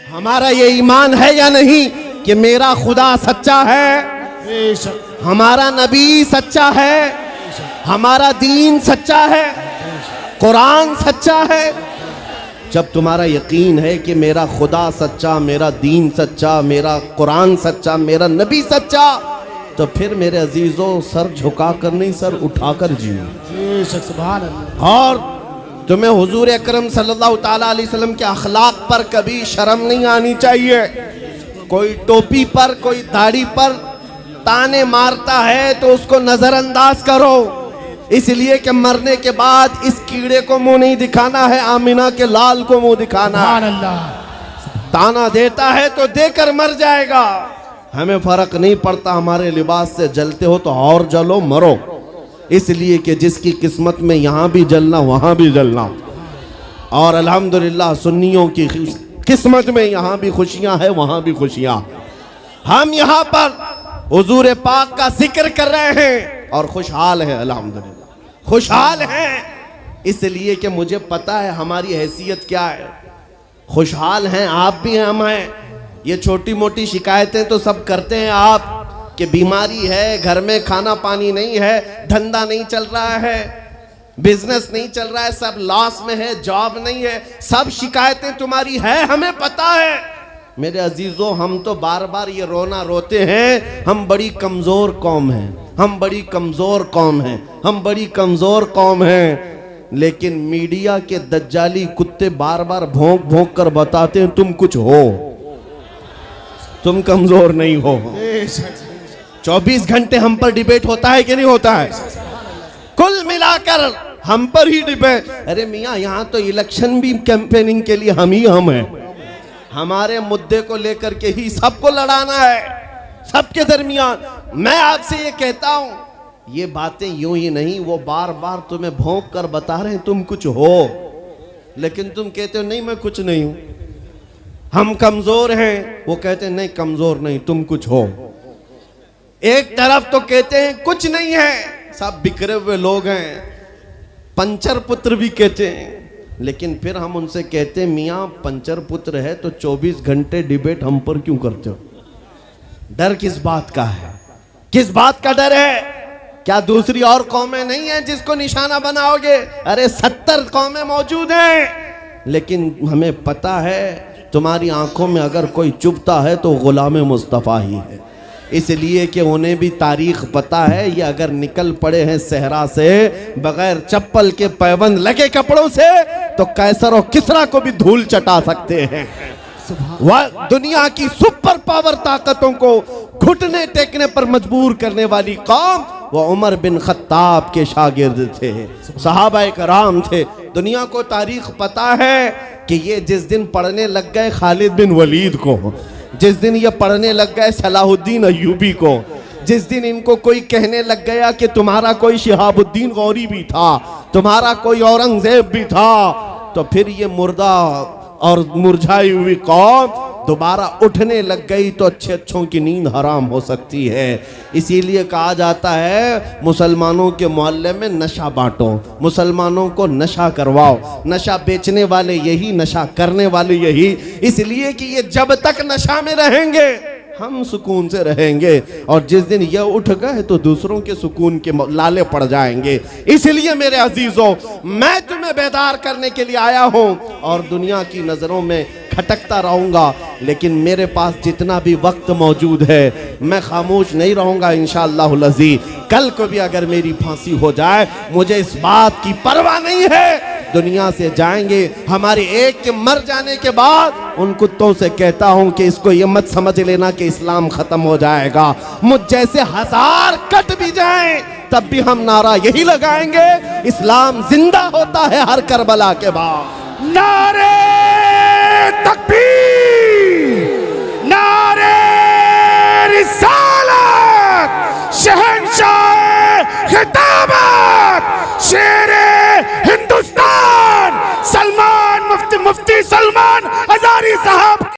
हमारा ये ईमान है या नहीं कि मेरा खुदा सच्चा है, हमारा नबी सच्चा है, हमारा दीन सच्चा है, कुरान सच्चा है। जब तुम्हारा यकीन है कि मेरा खुदा सच्चा, मेरा दीन सच्चा, मेरा कुरान सच्चा, मेरा नबी सच्चा, तो फिर मेरे अजीजों सर झुकाकर नहीं सर उठाकर जियो। और तुम्हें हुजूर अकरम सल्लल्लाहु ताला अलैहि वसल्लम के अखलाक पर कभी शर्म नहीं आनी चाहिए। कोई टोपी पर, कोई दाढ़ी पर ताने मारता है तो उसको नजरअंदाज करो, इसलिए कि मरने के बाद इस कीड़े को मुंह नहीं दिखाना है, आमिना के लाल को मुंह दिखाना है। ताना देता है तो देकर मर जाएगा, हमें फर्क नहीं पड़ता, हमारे लिबास से जलते हो तो और जलो मरो, इसलिए कि जिसकी किस्मत में यहाँ भी जलना वहाँ भी जलना। और अल्हम्दुलिल्लाह सुन्नियों की किस्मत में यहाँ भी खुशियाँ हैं, वहाँ भी खुशियाँ। हम यहाँ पर हुजूर पाक का जिक्र कर रहे हैं और खुशहाल है, अल्हम्दुलिल्लाह खुशहाल हैं, इसलिए कि मुझे पता है हमारी हैसियत क्या है। खुशहाल हैं आप भी हैं, हम हैं। ये छोटी मोटी शिकायतें तो सब करते हैं आप कि बीमारी है, घर में खाना पानी नहीं है, धंधा नहीं चल रहा है, बिजनेस नहीं चल रहा है, सब लॉस में है, जॉब नहीं है, सब शिकायतें तुम्हारी है, हमें पता है। मेरे अजीजों हम तो बार बार ये रोना रोते हैं, हम बड़ी कमजोर कौम हैं, हम बड़ी कमजोर कौम हैं, हम बड़ी कमजोर कौम हैं। लेकिन मीडिया के दज्जाली कुत्ते बार बार भौंक भौंक कर बताते हैं तुम कुछ हो, तुम कमजोर नहीं हो। 24 घंटे हम पर डिबेट होता है कि नहीं होता है? कुल मिलाकर हम पर ही डिबेट। अरे मियाँ यहाँ तो इलेक्शन भी कैंपेनिंग के लिए हम हैं, हमारे मुद्दे को लेकर के ही सबको लड़ाना है, सबके दरमियान। मैं आपसे ये कहता हूँ, ये बातें यूं ही नहीं, वो बार बार तुम्हें भौंक कर बता रहे हैं तुम कुछ हो, लेकिन तुम कहते हो नहीं मैं कुछ नहीं हूं, हम कमजोर हैं, वो कहते हैं नहीं कमजोर नहीं तुम कुछ हो। एक तरफ तो कहते हैं कुछ नहीं है, सब बिखरे हुए लोग हैं, पंचर पुत्र भी कहते हैं, लेकिन फिर हम उनसे कहते हैं मियाँ पंचर पुत्र है तो 24 घंटे डिबेट हम पर क्यों करते हो? डर किस बात का है? किस बात का डर है? क्या दूसरी और कौमें नहीं हैं जिसको निशाना बनाओगे? अरे 70 कौमें मौजूद हैं, लेकिन हमें पता है तुम्हारी आंखों में अगर कोई चुभता है तो गुलाम मुस्तफ़ा ही है, इसलिए कि उन्हें भी तारीख पता है। ये अगर निकल पड़े हैं सहरा से बगैर चप्पल के, पैबंद लगे कपड़ों से, तो कैसर और किसरा को भी धूल चटा सकते हैं। वह दुनिया की सुपर पावर ताकतों को घुटने टेकने पर मजबूर करने वाली कौम वो उमर बिन खत्ताब के शागिर्द थे, सहाबाए कराम थे। दुनिया को तारीख पता है कि ये जिस दिन पढ़ने लग गए खालिद बिन वलीद को, जिस दिन ये पढ़ने लग गए सलाहुद्दीन अय्यूबी को, जिस दिन इनको कोई कहने लग गया कि तुम्हारा कोई शिहाबुद्दीन गौरी भी था, तुम्हारा कोई औरंगजेब भी था, तो फिर ये मुर्दा और मुरझाई हुई कौम दोबारा उठने लग गई तो अच्छे अच्छों की नींद हराम हो सकती है। इसीलिए कहा जाता है मुसलमानों के मोहल्ले में नशा बांटो, मुसलमानों को नशा करवाओ, नशा बेचने वाले यही, नशा करने वाले यही, इसलिए कि ये जब तक नशा में रहेंगे हम सुकून से रहेंगे, और जिस दिन ये उठ गए तो दूसरों के सुकून के लाले पड़ जाएंगे। इसलिए मेरे अजीजों मैं तुम्हें बेदार करने के लिए आया हूं और दुनिया की नजरों में खटकता रहूंगा, लेकिन मेरे पास जितना भी वक्त मौजूद है मैं खामोश नहीं रहूंगा इंशाअल्लाहुल अज़ीज़। कल को भी अगर मेरी फांसी हो जाए मुझे इस बात की परवाह नहीं है, दुनिया से जाएंगे। हमारे एक के मर जाने के बाद उन कुत्तों से कहता हूं कि इसको ये मत समझ लेना कि इस्लाम खत्म हो जाएगा, मुझ जैसे 1000 कट भी जाएं तब भी हम नारा यही लगाएंगे, इस्लाम जिंदा होता है हर करबला के बाद। नारे तकबीर, नारे रिसालत, शहंशाह खिताबत, शेरे